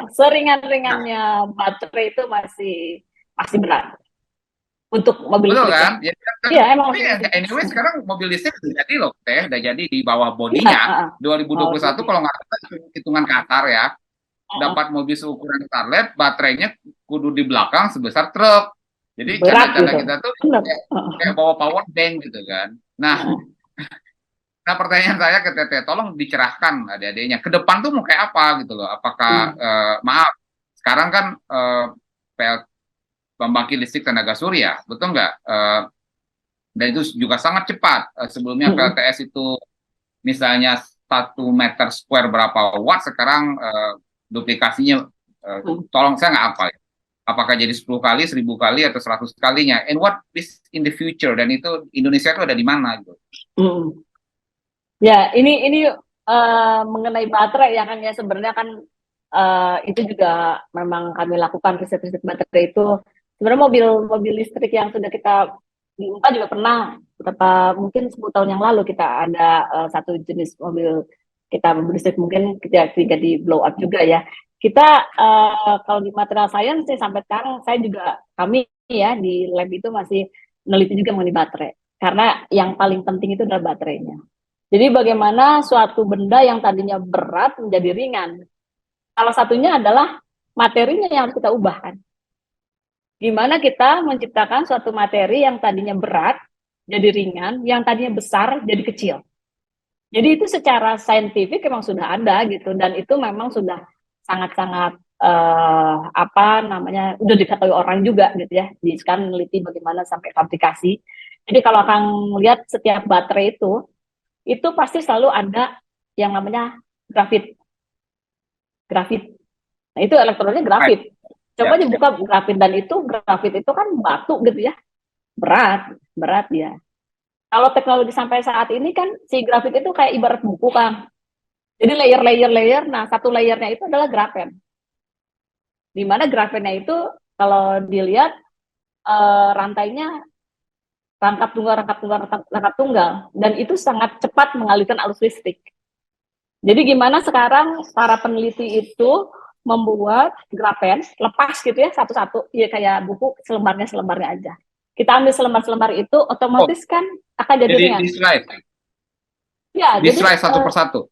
Seringan-ringannya baterai itu masih berat untuk mobil listrik. Betul kan? Iya, emang. Anyway, sekarang mobil listrik udah jadi loh, udah jadi di bawah bodinya. 2021 kalau nggak salah hitungan kasar ya, dapat mobil seukuran Starlet, baterainya kudu di belakang sebesar truk. Jadi canda-canda kita tuh kayak bawa power bank gitu kan. Nah, pertanyaan saya ke Teteh, tolong dicerahkan adik-adiknya, ke depan tuh mau kayak apa gitu loh. Apakah, maaf, sekarang kan pembangkit listrik tenaga surya, betul nggak? Dan itu juga sangat cepat. Sebelumnya PLTS itu misalnya 1 meter square berapa watt, sekarang duplikasinya, tolong saya nggak apa ya. Apakah jadi 10 kali, 1000 kali, atau 100 kalinya? And what is in the future? Dan itu Indonesia itu ada di mana gitu? Ya, ini mengenai baterai ya kan ya, sebenarnya kan itu juga memang kami lakukan riset-riset baterai itu. Sebenarnya mobil listrik yang sudah kita di UNPAD juga pernah, mungkin 10 tahun yang lalu kita ada satu jenis mobil listrik, mungkin ketika di blow up juga ya. Kita kalau di material science sih sampai sekarang kami ya di lab itu masih meneliti juga mengenai baterai, karena yang paling penting itu adalah baterainya. Jadi bagaimana suatu benda yang tadinya berat menjadi ringan. Salah satunya adalah materinya yang harus kita ubahkan. Gimana kita menciptakan suatu materi yang tadinya berat jadi ringan, yang tadinya besar jadi kecil. Jadi itu secara saintifik memang sudah ada gitu, dan itu memang sudah sangat-sangat udah diketahui orang juga gitu ya. Di sekarang meneliti bagaimana sampai fabrikasi. Jadi kalau akan lihat setiap baterai itu pasti selalu ada yang namanya grafit. Nah, itu elektronnya grafit. Coba dibuka grafit, dan grafit itu kan batu gitu ya. Berat ya. Kalau teknologi sampai saat ini kan si grafit itu kayak ibarat buku kan. Jadi layer, nah satu layernya itu adalah grafen. Di mana grafennya itu Kalau dilihat rantainya rangkap tunggal, dan itu sangat cepat mengalirkan arus listrik. Jadi gimana sekarang para peneliti itu membuat grafen lepas gitu ya, satu-satu, ya kayak buku selembarnya aja. Kita ambil selembar-selembar itu, otomatis kan akan jadi Jadi ringan. di slide, Ya, di jadi slide satu persatu.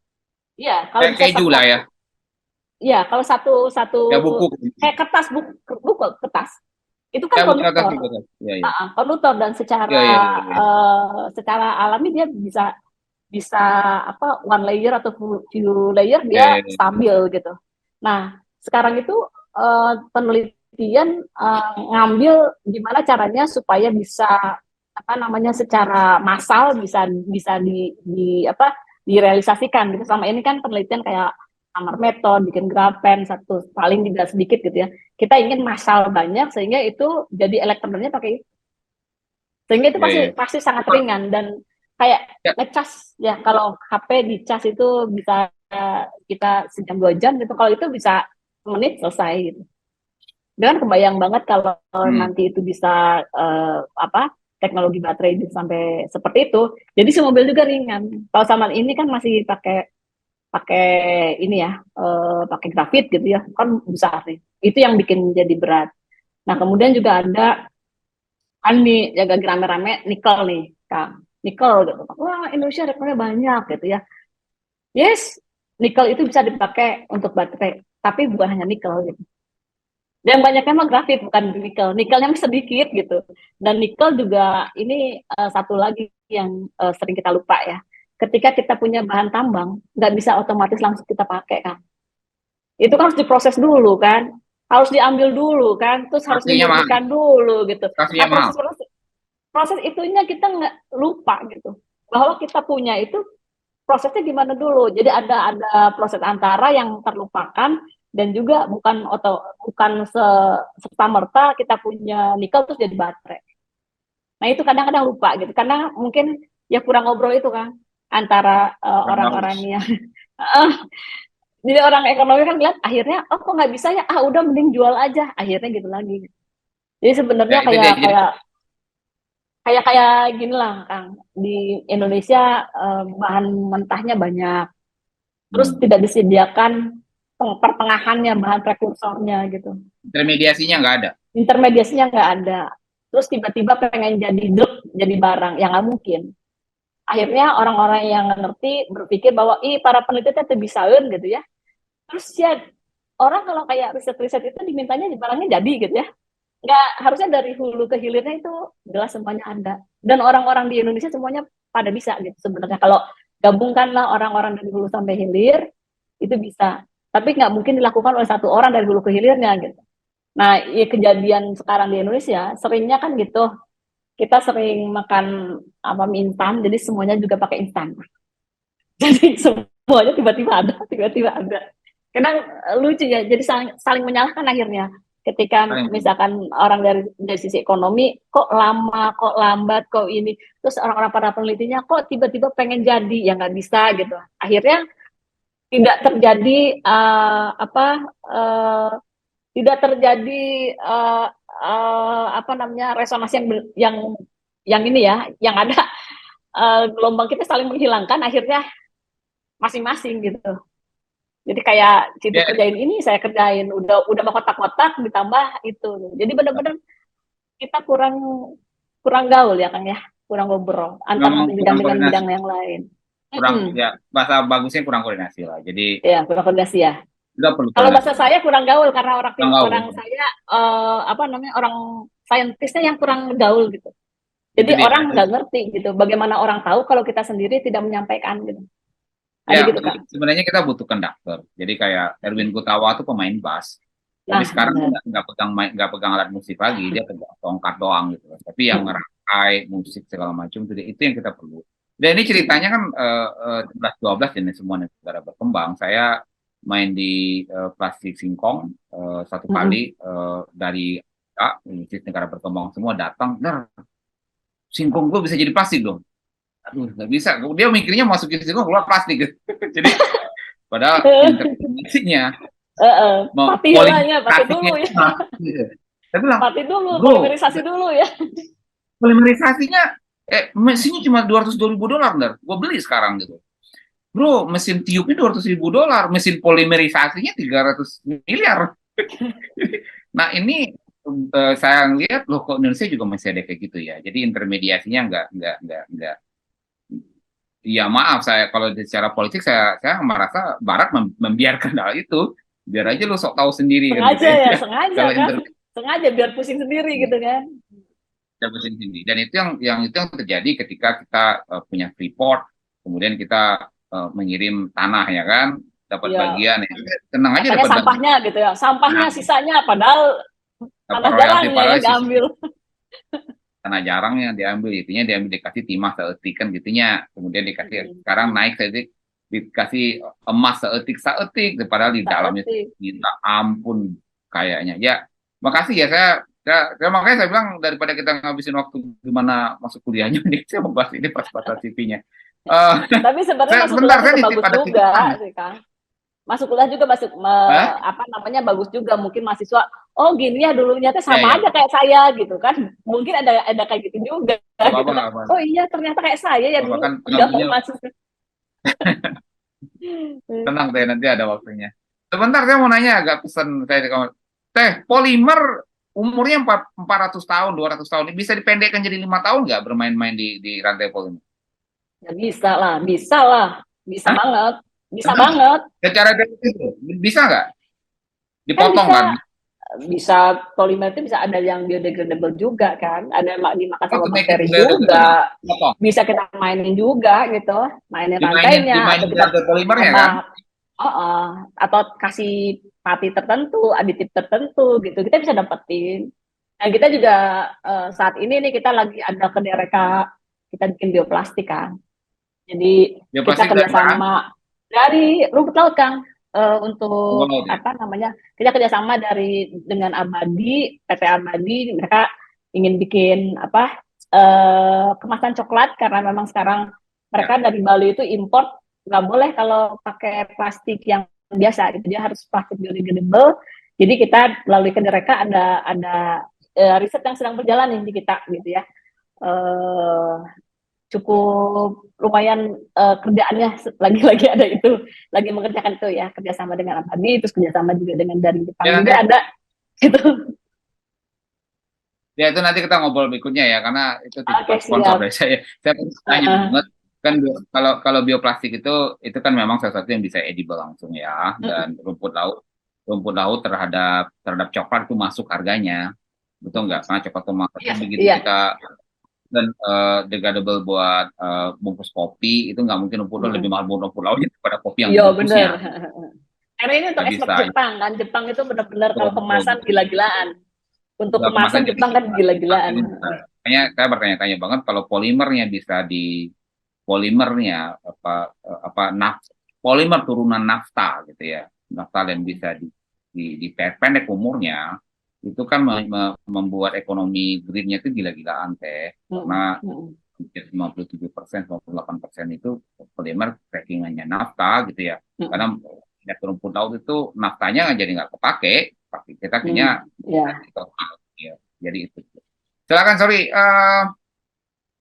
ya kalau Kayak bisa keju lah ya. ya kalau satu Ya buku. kayak kertas buku kertas itu kan Ya buku atas konduktor. juga. Ya, ya. Konduktor, dan Ya, ya, ya, ya. secara alami dia bisa apa, one layer atau few layer Ya, dia ya, ya. stabil gitu. Nah, sekarang itu penelitian ngambil gimana caranya supaya bisa apa namanya secara massal bisa apa direalisasikan gitu. Selama ini kan penelitian kayak Hammer method, bikin grafen satu paling juga sedikit gitu ya. Kita ingin massal banyak sehingga itu jadi elektronnya pakai, sehingga itu Ya, ya. pasti sangat ringan, dan kayak Ya. ngecas ya, kalau HP dicas itu bisa kita sejam 2 jam gitu, kalau itu bisa menit selesai gitu. Dan kebayang banget kalau nanti itu bisa apa teknologi baterai bisa sampai seperti itu. Jadi si mobil juga ringan. Kalau zaman ini kan masih pakai ini ya, pakai grafit gitu ya, kan besar nih. Itu yang bikin jadi berat. Nah, kemudian juga ada kan nih jaga rame-rame nikel nih, Kang. Nikel gitu. Wah, Indonesia rekornya banyak gitu ya. Yes, nikel itu bisa dipakai untuk baterai, tapi bukan hanya nikel gitu. Dan banyaknya mah grafit, bukan nikel. Nikelnya mah sedikit gitu. Dan nikel juga ini satu lagi yang sering kita lupa ya. Ketika kita punya bahan tambang, nggak bisa otomatis langsung kita pakai kan. Itu kan harus diproses dulu kan. Harus diambil dulu kan. Terus harus Pastinya mahal. dimurnikan dulu gitu. Pastinya Nah, mahal. proses itunya kita nggak lupa gitu. Bahwa kita punya itu prosesnya gimana dulu. Jadi ada proses antara yang terlupakan, dan juga bukan serta merta kita punya nikel terus jadi baterai. Nah, itu kadang-kadang lupa gitu, karena mungkin ya kurang ngobrol itu kan antara orang-orang yang jadi orang ekonomi kan lihat akhirnya, oh kok nggak bisa ya, udah mending jual aja, akhirnya gitu lagi. Jadi sebenarnya Ya, itu dia. Jadi, kayak gini lah Kang, di Indonesia bahan mentahnya banyak, terus tidak disediakan pertengahannya, bahan prekursornya gitu, intermediasinya nggak ada. intermediasinya nggak ada, terus tiba-tiba pengen jadi barang yang nggak mungkin. Akhirnya orang-orang yang ngerti berpikir bahwa para peneliti itu bisain gitu ya, terus ya orang kalau kayak riset-riset itu dimintanya barangnya jadi gitu ya, nggak harusnya dari hulu ke hilirnya itu jelas semuanya ada, dan orang-orang di Indonesia semuanya pada bisa gitu sebenarnya, kalau gabungkanlah orang-orang dari hulu sampai hilir itu bisa, tapi nggak mungkin dilakukan oleh satu orang dari hulu ke hilirnya gitu. Nah, ya kejadian sekarang di Indonesia seringnya kan gitu, kita sering makan apa mie instan, jadi semuanya juga pakai instan. Jadi semuanya tiba-tiba ada. Karena lucu ya, jadi saling menyalahkan akhirnya. Ketika misalkan orang dari sisi ekonomi, kok lama, kok lambat, kok ini. Terus orang-orang para penelitinya, kok tiba-tiba pengen jadi, ya nggak bisa gitu. Akhirnya tidak terjadi tidak terjadi apa namanya resonansi yang ini ya, yang ada gelombang kita saling menghilangkan, akhirnya masing-masing gitu. Jadi kayak situ kerjain ini, saya kerjain, udah mau kotak-kotak ditambah itu. Jadi benar-benar kita kurang gaul ya Kang ya, kurang ngobrol antara bidang dengan bidang yang lain. Ya, bahasa bagusnya kurang koordinasi lah. Jadi ya kurang koordinasi ya. Kalau bahasa saya kurang gaul karena orang saya apa namanya, orang saintisnya yang kurang gaul gitu. Jadi orang nggak ngerti gitu, bagaimana orang tahu kalau kita sendiri tidak menyampaikan gitu. Ya, gitu, kan? Sebenarnya kita butuh konduktor. Jadi kayak Erwin Gutawa tuh pemain bass. Tapi sekarang nggak pegang alat musik lagi, dia pegang tongkat doang gitu. Tapi yang ngerangkai musik segala macam itu yang kita perlu. Dan ini ceritanya kan 11-12 jenis semua negara berkembang. Saya main di plastik singkong satu kali dari negara berkembang semua datang, singkong gue bisa jadi plastik dong. Aduh, nggak bisa. Dia mikirnya masukin singkong keluar plastik. Jadi padahal interpretasinya pakai dulu ya. Saya bilang, Mati dulu, bro, polimerisasi dulu ya. polimerisasinya, mesinnya cuma $200.000, gue beli sekarang gitu. Bro, mesin tiupnya $200.000, mesin polimerisasinya 300 miliar. Nah ini saya lihat loh kok Indonesia juga masih ada kayak gitu ya. Jadi intermediasinya nggak. Ya maaf saya kalau secara politik saya merasa Barat membiarkan hal itu. Biar aja lo sok tahu sendiri kan gitu Sengaja ya, ya. sengaja Kalau kan. Sengaja biar pusing sendiri gitu kan. sendiri. Dan itu yang terjadi ketika kita punya Freeport, kemudian kita mengirim tanah ya kan, dapat Iya. bagian ya. Tenang aja Katanya dapat sampahnya bagian. gitu ya. Sampahnya Nah, sisanya padahal tanah royalti jarangnya padahal yang diambil. tanah jarangnya diambil, itunya diambil dikasih timah seetik kan gitunya, kemudian dikasih sekarang naik seetik dikasih emas seetik padahal di dalamnya Saetik. minta ampun kayaknya ya. Makasih ya makanya saya bilang daripada kita ngabisin waktu gimana masuk kuliahnya nih, saya mau bahas ini pas CV-nya. Tapi sebenarnya masuk Sebentar kuliah saya juga nitip bagus ada juga titipan. sih Kang. Masuk kuliah juga masuk Hah? apa namanya bagus juga, mungkin mahasiswa oh gini ya dulunya tuh Ya, sama ya, aja kayak saya gitu kan, mungkin ada kayak gitu juga nggak gitu apa-apa, kan. nggak apa-apa. Oh iya ternyata kayak saya ya dulu Kan udah pengambilnya masuk. tenang teh, nanti ada waktunya. Sebentar saya mau nanya agak pesan saya di kamar. Teh, polimer umurnya 400 tahun, 200 tahun, bisa dipendekkan jadi 5 tahun nggak bermain-main di rantai polimer? Ya, bisa lah, bisa Hah? banget, bisa Betul? banget. Secara teknis bisa nggak? Kan Dipotong kan? bisa polimer itu bisa ada yang biodegradable juga kan, ada yang dimakan Oh, sama to make it bakteri biodegradable. juga, Potong. bisa kita mainin juga gitu, mainin rantainya atau Dimainin kita rantai polimernya kan? tambah atau kasih pati tertentu, aditif tertentu gitu, kita bisa dapetin. Dan kita juga saat ini nih kita lagi ada Kedereka, kita bikin bioplastik kan. Jadi kita Bioplastik dari bahan? kerjasama dari rumput laut Kang, Rumput untuk laut ya? apa namanya, kita kerjasama dengan Abadi, PT Abadi, mereka ingin bikin apa kemasan coklat karena memang sekarang Ya. mereka dari Bali itu import nggak boleh kalau pakai plastik yang biasa gitu, dia harus plastik biodegradable. Jadi kita melalui Kedereka ada riset yang sedang berjalan nih di kita gitu ya. Cukup lumayan kerjaannya lagi ada itu, lagi mengerjakan itu ya, kerjasama dengan Abadi, terus kerjasama juga dengan dari Jepang Ya, juga ada gitu. ya itu nanti kita ngobrol berikutnya ya, karena itu titipan Oke, sponsor siap. dari saya. Saya tanya banget kan kalau bioplastik itu kan memang salah satu yang bisa edible langsung ya, dan rumput laut terhadap coklat itu masuk harganya, betul nggak? Karena coklat itu mahal. Iya, Begitu iya. kita dan degradable buat bungkus kopi itu nggak mungkin rumput laut lebih mahal rumput laut daripada kopi yang Iya benar. dibungkusnya. Karena ini untuk Nggak ekspor bisa. Jepang kan, Jepang itu benar-benar kalau kemasan Betul. gila-gilaan. Untuk Nggak kemasan kemasan jadi Jepang kan gila-gilaan. makanya saya bertanya-tanya banget kalau polimernya bisa di polimernya polimer turunan nafta gitu ya, nafta yang bisa diperpendek umurnya, itu kan membuat ekonomi greennya itu gila-gilaan teh, karena hampir 57%, 58% itu polimer crackingannya nafta gitu ya, karena minyak rumput laut itu naftanya jadi nggak kepake, kita punya ya, jadi itu. Silakan, sorry,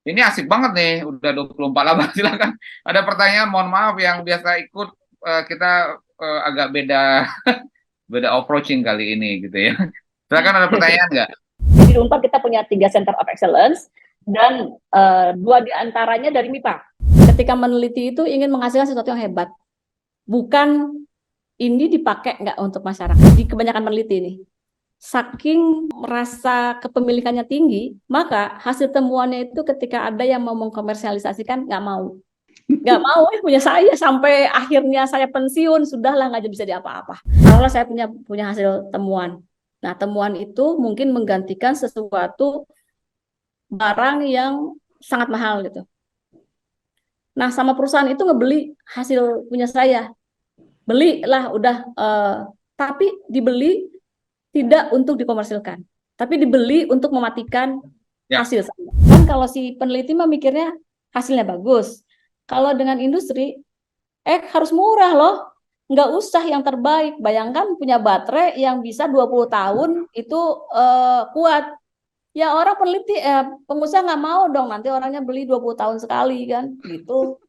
ini asik banget nih, udah 24 lama. Silakan. Ada pertanyaan, mohon maaf yang biasa ikut, kita agak beda beda approaching kali ini gitu ya. Silakan, ada pertanyaan nggak? Di Unpad kita punya 3 Center of Excellence dan 2 diantaranya dari MIPA. Ketika meneliti itu ingin menghasilkan sesuatu yang hebat, bukan ini dipakai nggak untuk masyarakat. Di kebanyakan meneliti nih, saking merasa kepemilikannya tinggi, maka hasil temuannya itu ketika ada yang mau mengkomersialisasikan nggak mau punya saya sampai akhirnya saya pensiun, sudahlah nggak bisa diapa-apa. Kalau saya punya hasil temuan, nah temuan itu mungkin menggantikan sesuatu barang yang sangat mahal gitu. Nah sama perusahaan itu ngebeli hasil punya saya, belilah udah, tapi dibeli tidak untuk dikomersilkan, tapi dibeli untuk mematikan hasil. Kan kalau si peneliti mah mikirnya hasilnya bagus. Kalau dengan industri, harus murah loh. nggak usah yang terbaik. Bayangkan punya baterai yang bisa 20 tahun itu kuat. Ya orang peneliti, pengusaha nggak mau dong nanti orangnya beli 20 tahun sekali kan, gitu.